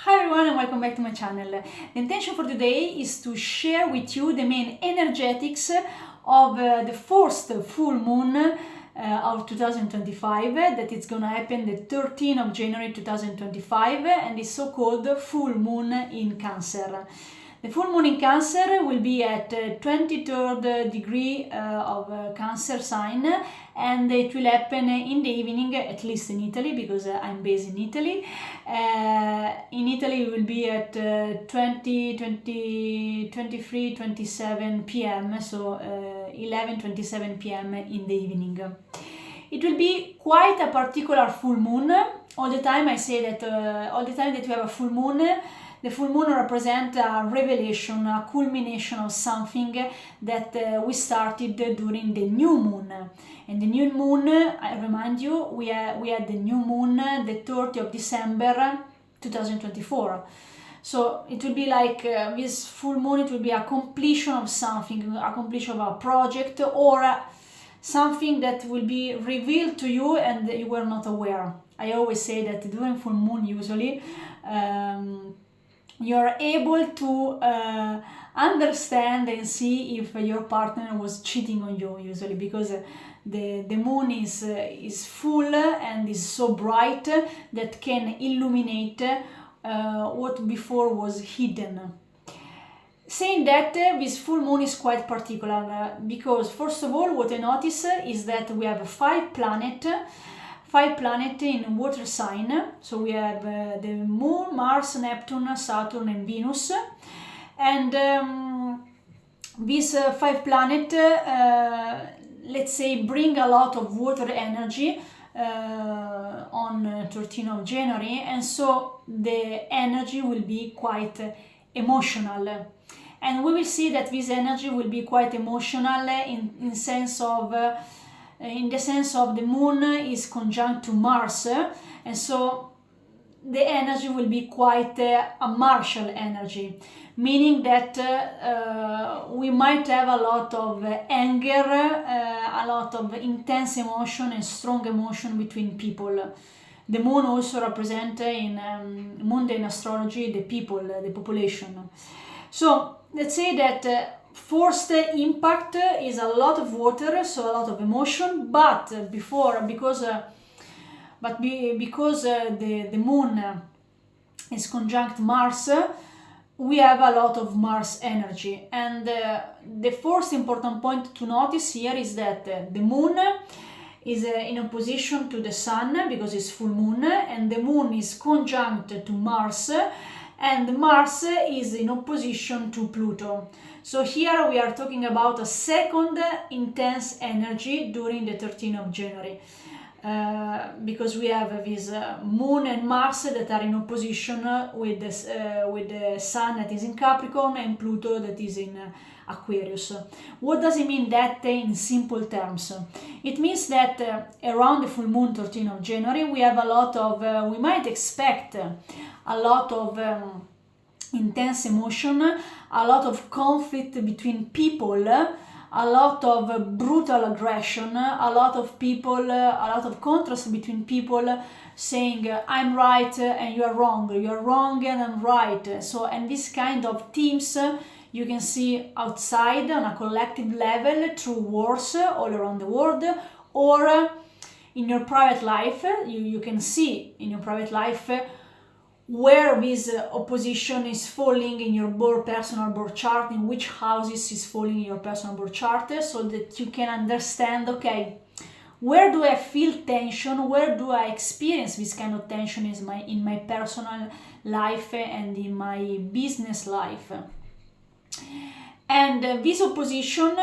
Hi everyone and welcome back to my channel. The intention for today is to share with you the main energetics of the first full moon of 2025 that it's gonna happen the 13th of January 2025 and is so-called full moon in Cancer. The full moon in Cancer will be at 23rd degree of Cancer sign, and it will happen in the evening, at least in Italy, because I'm based in Italy. In Italy it will be at 23, 27 p.m., so 11:27 p.m. in the evening. It will be quite a particular full moon. All the time I say that all the time that we have a full moon, the full moon represents a revelation, a culmination of something that we started during the new moon. And the new moon, I remind you, we had the new moon the 30th of December 2024. So it will be like this full moon, it will be a completion of something, a completion of a project or something that will be revealed to you and you were not aware. I always say that during full moon usually you're able to understand and see if your partner was cheating on you usually, because the moon is full and is so bright that can illuminate what before was hidden. Saying that, this full moon is quite particular because first of all what I notice is that we have five planets in water sign. So we have the moon, Mars, Neptune, Saturn and Venus, and these five planets let's say bring a lot of water energy on 13th of January, and so the energy will be quite emotional. And we will see that this energy will be quite emotional in the sense of the moon is conjunct to Mars, and so the energy will be quite a martial energy, meaning that we might have a lot of anger, a lot of intense emotion and strong emotion between people. The moon also represents in mundane astrology the people, the population. So let's say that first impact is a lot of water, so a lot of emotion, but because the moon is conjunct Mars, we have a lot of Mars energy. And the first important point to notice here is that the moon is in opposition to the sun because it's full moon, and the moon is conjunct to Mars, and Mars is in opposition to Pluto. So here we are talking about a second intense energy during the 13th of January, because we have this moon and Mars that are in opposition with the sun that is in Capricorn and Pluto that is in Aquarius. What does it mean that in simple terms? It means that around the full moon 13th of January we have a lot of, we might expect a lot of intense emotion, a lot of conflict between people, a lot of brutal aggression, a lot of people, a lot of contrast between people saying I'm right and you are wrong and I'm right. So, and this kind of themes you can see outside on a collective level through wars all around the world, or in your private life. You can see in your private life where this opposition is falling in your personal birth chart, in which houses is falling in your personal birth chart, so that you can understand, okay, where do I feel tension, where do I experience this kind of tension in my personal life and in my business life. And this opposition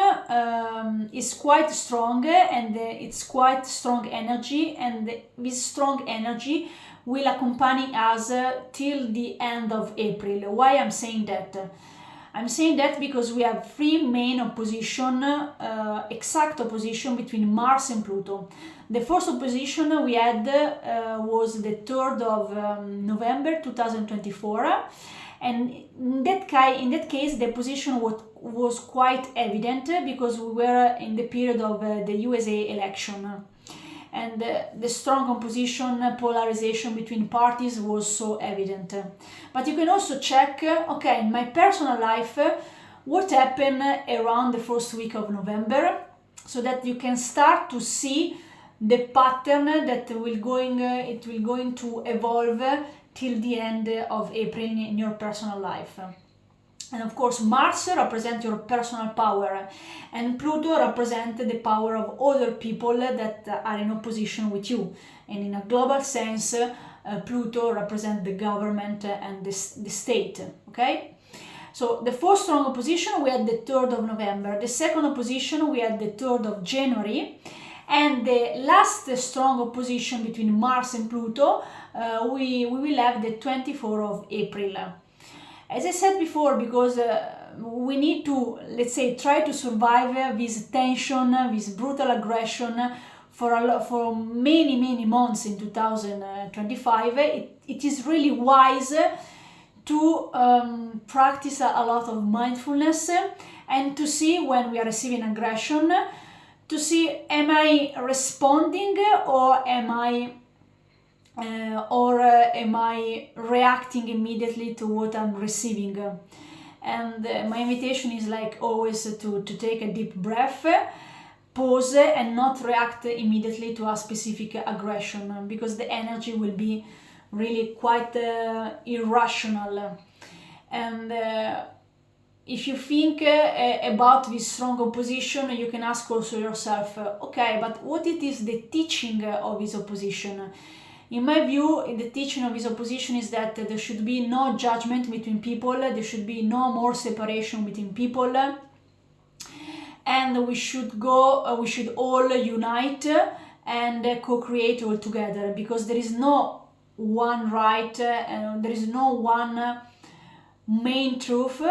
is quite strong, and it's quite strong energy, and this strong energy will accompany us till the end of April. Why I'm saying that? I'm saying that because we have three main opposition, exact opposition between Mars and Pluto. The first opposition we had was the 3rd of November 2024, and in that case the opposition was quite evident because we were in the period of the USA election. and the strong opposition, polarization between parties was so evident. But you can also check, okay, in my personal life, what happened around the first week of November, so that you can start to see the pattern that it will going to evolve till the end of April in your personal life. And of course, Mars represents your personal power, and Pluto represents the power of other people that are in opposition with you. And in a global sense, Pluto represents the government and the state. Okay? So the first strong opposition we had the 3rd of November. The second opposition we had the 3rd of January. And the last strong opposition between Mars and Pluto, we will have the 24th of April. As I said before, because we need to, let's say, try to survive this tension, this brutal aggression for many months in 2025, it is really wise to practice a lot of mindfulness and to see when we are receiving aggression, to see, am I responding or am I reacting immediately to what I'm receiving? And my invitation is like always to take a deep breath, pause, and not react immediately to a specific aggression, because the energy will be really quite irrational. And if you think about this strong opposition, you can ask also yourself, okay, but what it is the teaching of this opposition? In my view, the teaching of this opposition is that there should be no judgment between people, there should be no more separation between people, and we should all unite and co-create all together, because there is no one right and there is no one main truth,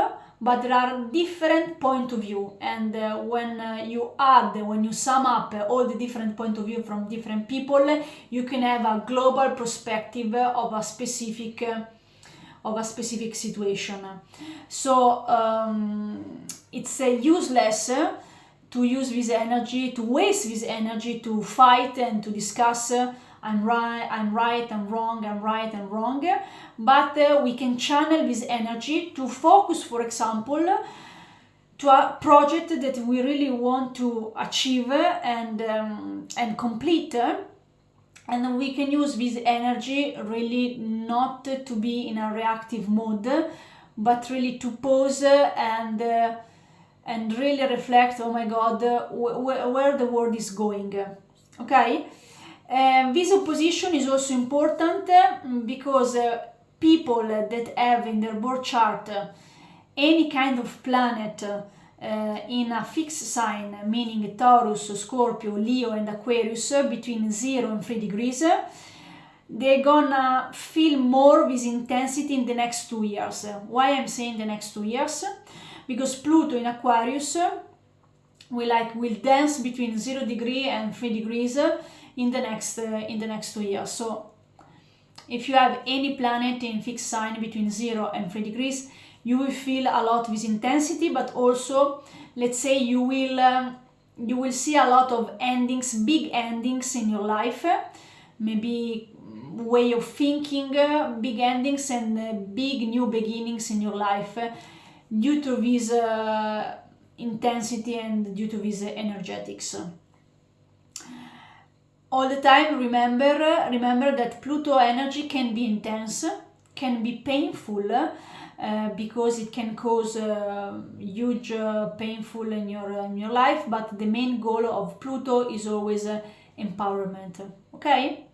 but there are different points of view, and when you sum up all the different points of view from different people, you can have a global perspective of a specific situation. So it's useless to use this energy, to waste this energy to fight and to discuss I'm right, I'm wrong, I'm right, I'm wrong. But we can channel this energy to focus, for example, to a project that we really want to achieve and complete. And we can use this energy really not to be in a reactive mode, but really to pause and really reflect, oh my God, where the world is going. Okay? This opposition is also important because people that have in their birth chart any kind of planet in a fixed sign, meaning Taurus, Scorpio, Leo and Aquarius, between 0 and 3 degrees, they're gonna feel more this intensity in the next 2 years. Why I'm saying the next 2 years? Because Pluto in Aquarius will dance between 0 degree and 3 degrees in the next 2 years. So if you have any planet in fixed sign between 0 and 3 degrees, you will feel a lot with intensity, but also, let's say, you will see a lot of endings, big endings in your life, maybe way of thinking, big endings and big new beginnings in your life due to this intensity and due to these energetics. All the time, remember that Pluto energy can be intense, can be painful, because it can cause huge painful in your life, but the main goal of Pluto is always empowerment. Okay?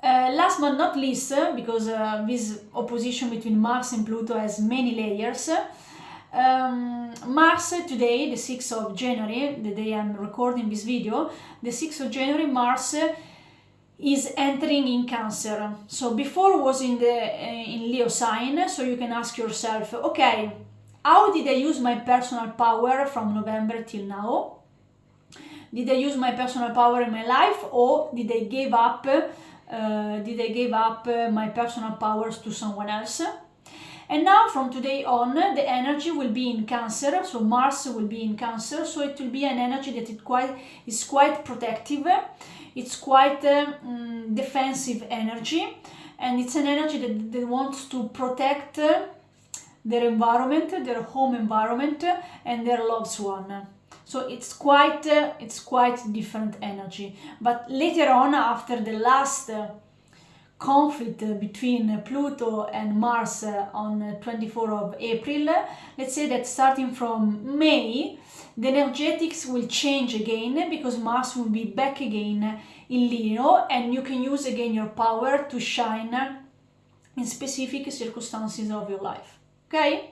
Last but not least, because this opposition between Mars and Pluto has many layers, Mars today, the 6th of January, the day I'm recording this video, the 6th of January, Mars is entering in Cancer. So before was in Leo sign, so you can ask yourself, okay, how did I use my personal power from November till now? Did I use my personal power in my life, or did I give up my personal powers to someone else? And now from today on, the energy will be in Cancer, so Mars will be in Cancer, so it will be an energy that is quite protective. It's quite defensive energy, and it's an energy that wants to protect their environment, their home environment, and their loved one. So it's quite different energy. But later on, after the last conflict between Pluto and Mars on 24 of April, let's say that starting from May, the energetics will change again, because Mars will be back again in Leo, and you can use again your power to shine in specific circumstances of your life. Okay?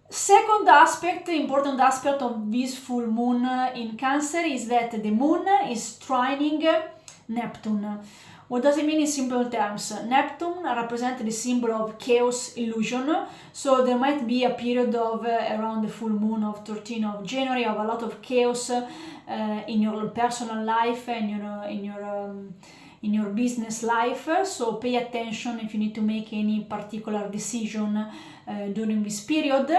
Second aspect, important aspect of this full moon in Cancer is that the moon is trining Neptune. What does it mean in simple terms? Neptune represents the symbol of chaos, illusion, so there might be a period of around the full moon of 13 of January of a lot of chaos in your personal life and in your business life, so pay attention if you need to make any particular decision during this period.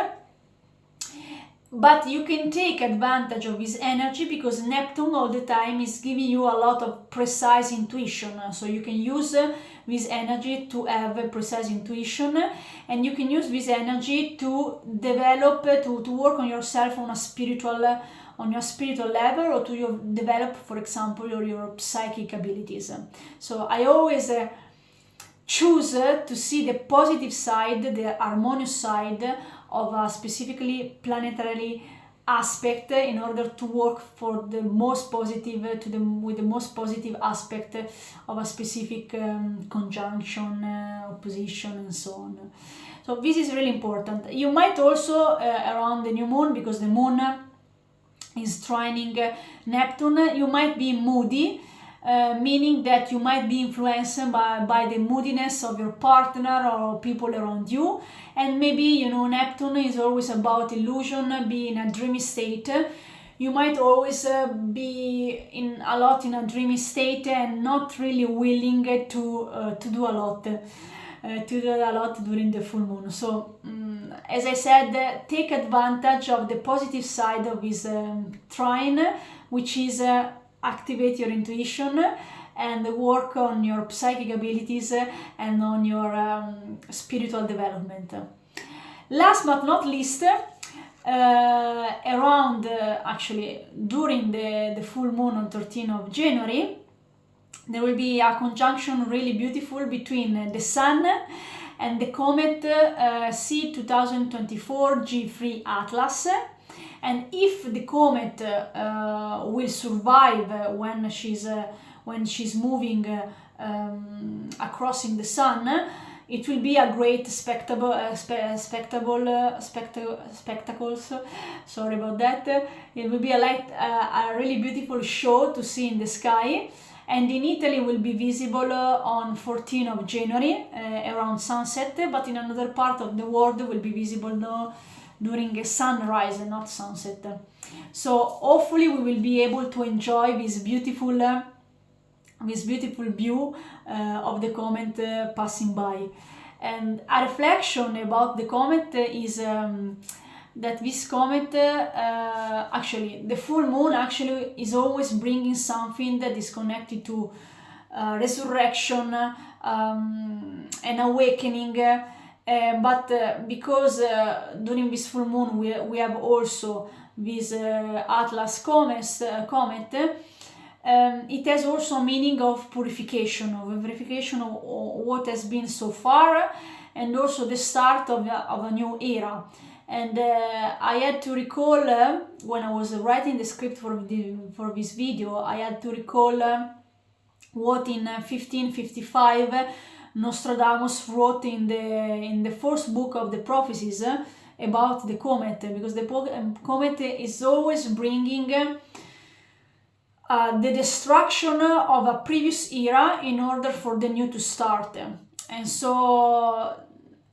But you can take advantage of this energy, because Neptune all the time is giving you a lot of precise intuition. So you can use this energy to have a precise intuition, and you can use this energy to develop, to work on yourself on your spiritual level, or to develop, for example, your psychic abilities. So I always choose to see the positive side, the harmonious side of a specifically planetary aspect, in order to work for the most positive, with the most positive aspect of a specific conjunction, opposition, and so on. So this is really important. You might also around the new moon, because the moon is trining Neptune, you might be moody, meaning that you might be influenced by the moodiness of your partner or people around you. And maybe, Neptune is always about illusion, be in a dreamy state. You might always be in a dreamy state and not really willing to do a lot during the full moon. So as I said, take advantage of the positive side of this trine, which is activate your intuition and work on your psychic abilities and on your spiritual development. Last but not least, during the full moon on 13th of January, there will be a conjunction really beautiful between the Sun and the comet C 2024 G3 Atlas. And if the comet will survive when she's moving across in the Sun, it will be a great spectacles. Sorry about that. It will be a really beautiful show to see in the sky. And in Italy will be visible on 14th of January around sunset, but in another part of the world will be visible during a sunrise and not sunset. So hopefully we will be able to enjoy this beautiful view of the comet passing by. And a reflection about the comet is that this comet, the full moon is always bringing something that is connected to resurrection and awakening. But because during this full moon we have also this Atlas comet, it has also a meaning of purification, of verification of what has been so far, and also the start of a new era. And I had to recall, when I was writing the script for this video, I had to recall what in 1555 Nostradamus wrote in the first book of the prophecies about the comet, because the comet is always bringing the destruction of a previous era in order for the new to start. And so,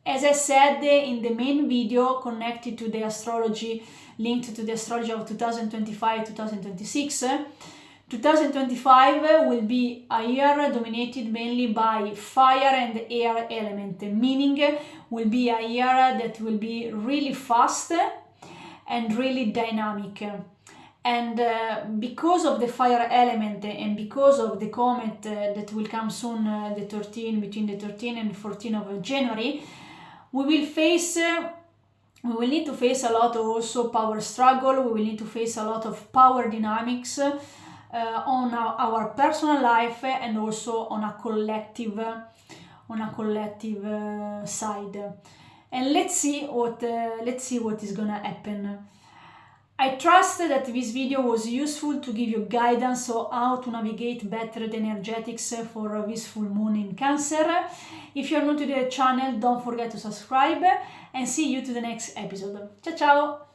as I said in the main video connected to the astrology, linked to the astrology of 2025-2026, 2025 will be a year dominated mainly by fire and air element, meaning will be a year that will be really fast and really dynamic. And because of the fire element and because of the comet that will come soon, between the 13th and 14th of January, we will need to face a lot of also power struggle. We will need to face a lot of power dynamics on our personal life and also on a collective side. And let's see what is gonna happen. I trust that this video was useful to give you guidance on how to navigate better the energetics for this full moon in Cancer. If you're new to the channel, don't forget to subscribe and see you to the next episode. Ciao ciao!